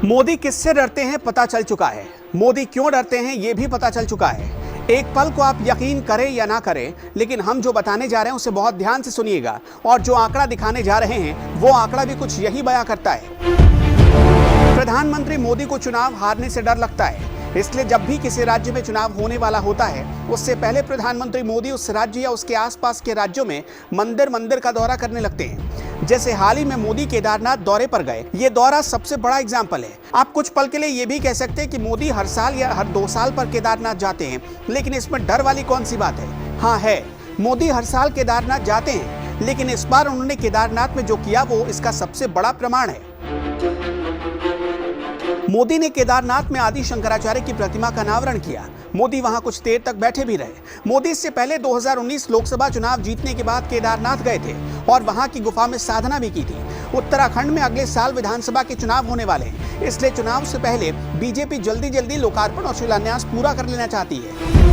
मोदी किससे डरते हैं पता चल चुका है। मोदी क्यों डरते हैं ये भी पता चल चुका है। एक पल को आप यकीन करें या ना करें, लेकिन हम जो बताने जा रहे हैं उसे बहुत ध्यान से सुनिएगा। और जो आंकड़ा दिखाने जा रहे हैं वो आंकड़ा भी कुछ यही बयां करता है। प्रधानमंत्री मोदी को चुनाव हारने से डर लगता है, इसलिए जब भी किसी राज्य में चुनाव होने वाला होता है उससे पहले प्रधानमंत्री मोदी उस राज्य या उसके आसपास के राज्यों में मंदिर मंदिर का दौरा करने लगते हैं। जैसे हाल ही में मोदी केदारनाथ दौरे पर गए। ये दौरा सबसे बड़ा एग्जाम्पल है। आप कुछ पल के लिए ये भी कह सकते हैं कि मोदी हर साल या हर 2 साल पर केदारनाथ जाते हैं, लेकिन इसमें डर वाली कौन सी बात है? हाँ है, मोदी हर साल केदारनाथ जाते हैं, लेकिन इस बार उन्होंने केदारनाथ में जो किया वो इसका सबसे बड़ा प्रमाण है। मोदी ने केदारनाथ में आदि शंकराचार्य की प्रतिमा का अनावरण किया। मोदी वहां कुछ देर तक बैठे भी रहे। मोदी इससे पहले 2019 लोकसभा चुनाव जीतने के बाद केदारनाथ गए थे और वहां की गुफा में साधना भी की थी। उत्तराखंड में अगले साल विधानसभा के चुनाव होने वाले हैं, इसलिए चुनाव से पहले बीजेपी जल्दी लोकार्पण और शिलान्यास पूरा कर लेना चाहती है।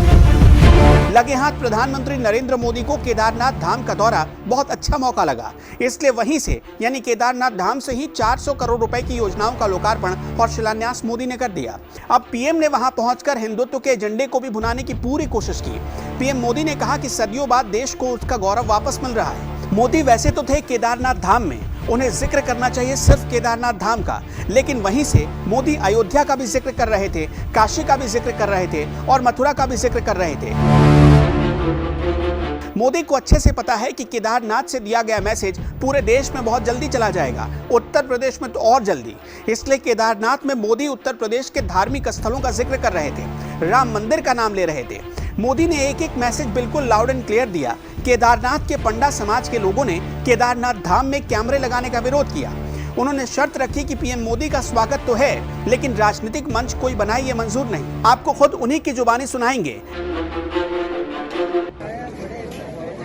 लगे हाथ प्रधानमंत्री नरेंद्र मोदी को केदारनाथ धाम का दौरा बहुत अच्छा मौका लगा, इसलिए वहीं से यानी केदारनाथ धाम से ही 400 करोड़ रुपए की योजनाओं का लोकार्पण और शिलान्यास मोदी ने कर दिया। अब पीएम ने वहां पहुंचकर हिंदुत्व के एजेंडे को भी भुनाने की पूरी कोशिश की। पीएम मोदी ने कहा कि सदियों बाद देश को उसका गौरव वापस मिल रहा है। मोदी वैसे तो थे केदारनाथ धाम में, उन्हें जिक्र करना चाहिए सिर्फ केदारनाथ धाम का, लेकिन वहीं से मोदी अयोध्या का भी जिक्र कर रहे थे, काशी का भी जिक्र कर रहे थे और मथुरा का भी जिक्र कर रहे थे। मोदी को अच्छे से पता है कि केदारनाथ से दिया गया मैसेज पूरे देश में बहुत जल्दी चला जाएगा, उत्तर प्रदेश में तो और जल्दी। इसलिए केदारनाथ में मोदी उत्तर प्रदेश के धार्मिक स्थलों का जिक्र कर रहे थे, राम मंदिर का नाम ले रहे थे। मोदी ने एक मैसेज बिल्कुल लाउड एंड क्लियर दिया। केदारनाथ के पंडा समाज के लोगों ने केदारनाथ धाम में कैमरे लगाने का विरोध किया। उन्होंने शर्त रखी कि पीएम मोदी का स्वागत तो है, लेकिन राजनीतिक मंच कोई बनाए ये मंजूर नहीं। आपको खुद उन्हीं की जुबानी सुनाएंगे।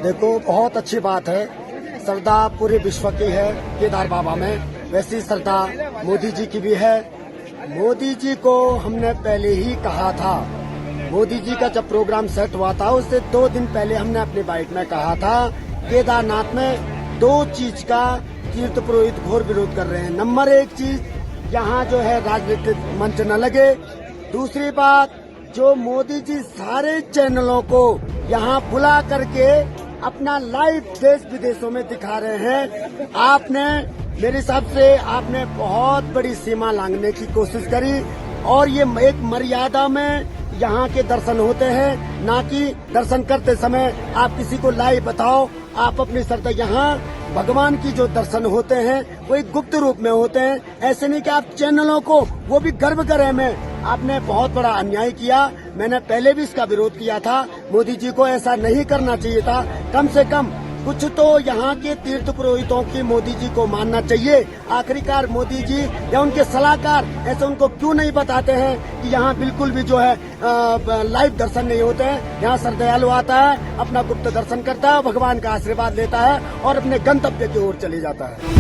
देखो, बहुत अच्छी बात है। श्रद्धा पूरे विश्व की है केदार बाबा में, वैसी श्रद्धा मोदी जी की भी है। मोदी जी को हमने पहले ही कहा था, मोदी जी का जब प्रोग्राम सेट हुआ था उससे 2 दिन पहले हमने अपनी बाइट में कहा था केदारनाथ में 2 चीज का तीर्थ पुरोहित घोर विरोध कर रहे हैं। नंबर 1 चीज, यहाँ जो है राजनीतिक मंच न लगे। दूसरी बात, जो मोदी जी सारे चैनलों को यहाँ बुला करके अपना लाइव देश विदेशों में दिखा रहे हैं। आपने मेरे हिसाब से आपने बहुत बड़ी सीमा लांघने की कोशिश करी, और ये एक मर्यादा में यहाँ के दर्शन होते हैं, ना कि दर्शन करते समय आप किसी को लाइव बताओ। आप अपनी श्रद्धा, यहाँ भगवान की जो दर्शन होते हैं वो एक गुप्त रूप में होते हैं। ऐसे नहीं कि आप चैनलों को, वो भी गर्भगृह में, आपने बहुत बड़ा अन्याय किया। मैंने पहले भी इसका विरोध किया था। मोदी जी को ऐसा नहीं करना चाहिए था। कम से कम कुछ तो यहाँ के तीर्थ पुरोहितों की मोदी जी को मानना चाहिए। आखिरकार मोदी जी या उनके सलाहकार ऐसे उनको क्यों नहीं बताते हैं कि यहाँ बिल्कुल भी जो है लाइव दर्शन नहीं होते हैं। यहाँ श्रद्धालु आता है, अपना गुप्त दर्शन करता है, भगवान का आशीर्वाद लेता है और अपने गंतव्य की ओर चले जाता है।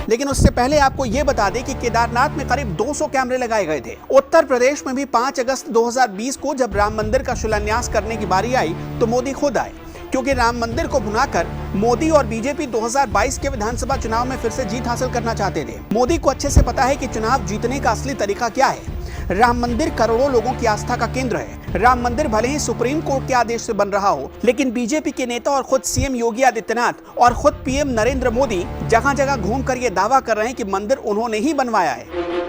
लेकिन उससे पहले आपको ये बता दें कि केदारनाथ में करीब 200 कैमरे लगाए गए थे। उत्तर प्रदेश में भी 5 अगस्त 2020 को जब राम मंदिर का शिलान्यास करने की बारी आई तो मोदी खुद आए, क्योंकि राम मंदिर को भुनाकर मोदी और बीजेपी 2022 के विधानसभा चुनाव में फिर से जीत हासिल करना चाहते थे। मोदी को अच्छे से पता है कि चुनाव जीतने का असली तरीका क्या है। राम मंदिर करोड़ों लोगों की आस्था का केंद्र है। राम मंदिर भले ही सुप्रीम कोर्ट के आदेश से बन रहा हो, लेकिन बीजेपी के नेता और खुद सीएम योगी आदित्यनाथ और खुद पीएम नरेंद्र मोदी जगह जगह घूमकर ये दावा कर रहे हैं कि मंदिर उन्होंने ही बनवाया है।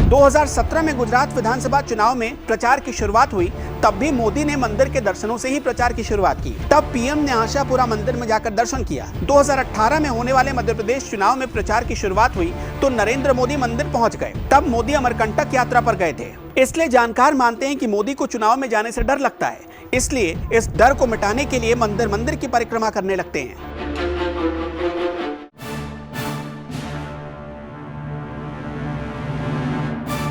2017 में गुजरात विधानसभा चुनाव में प्रचार की शुरुआत हुई, तब भी मोदी ने मंदिर के दर्शनों से ही प्रचार की शुरुआत की। तब पीएम ने आशापुरा मंदिर में जाकर दर्शन किया। 2018 में होने वाले मध्य प्रदेश चुनाव में प्रचार की शुरुआत हुई तो नरेंद्र मोदी मंदिर पहुंच गए। तब मोदी अमरकंटक यात्रा पर गए थे। इसलिए जानकार मानते हैं कि मोदी को चुनाव में जाने से डर लगता है, इसलिए इस डर को मिटाने के लिए मंदिर की परिक्रमा करने लगते हैं।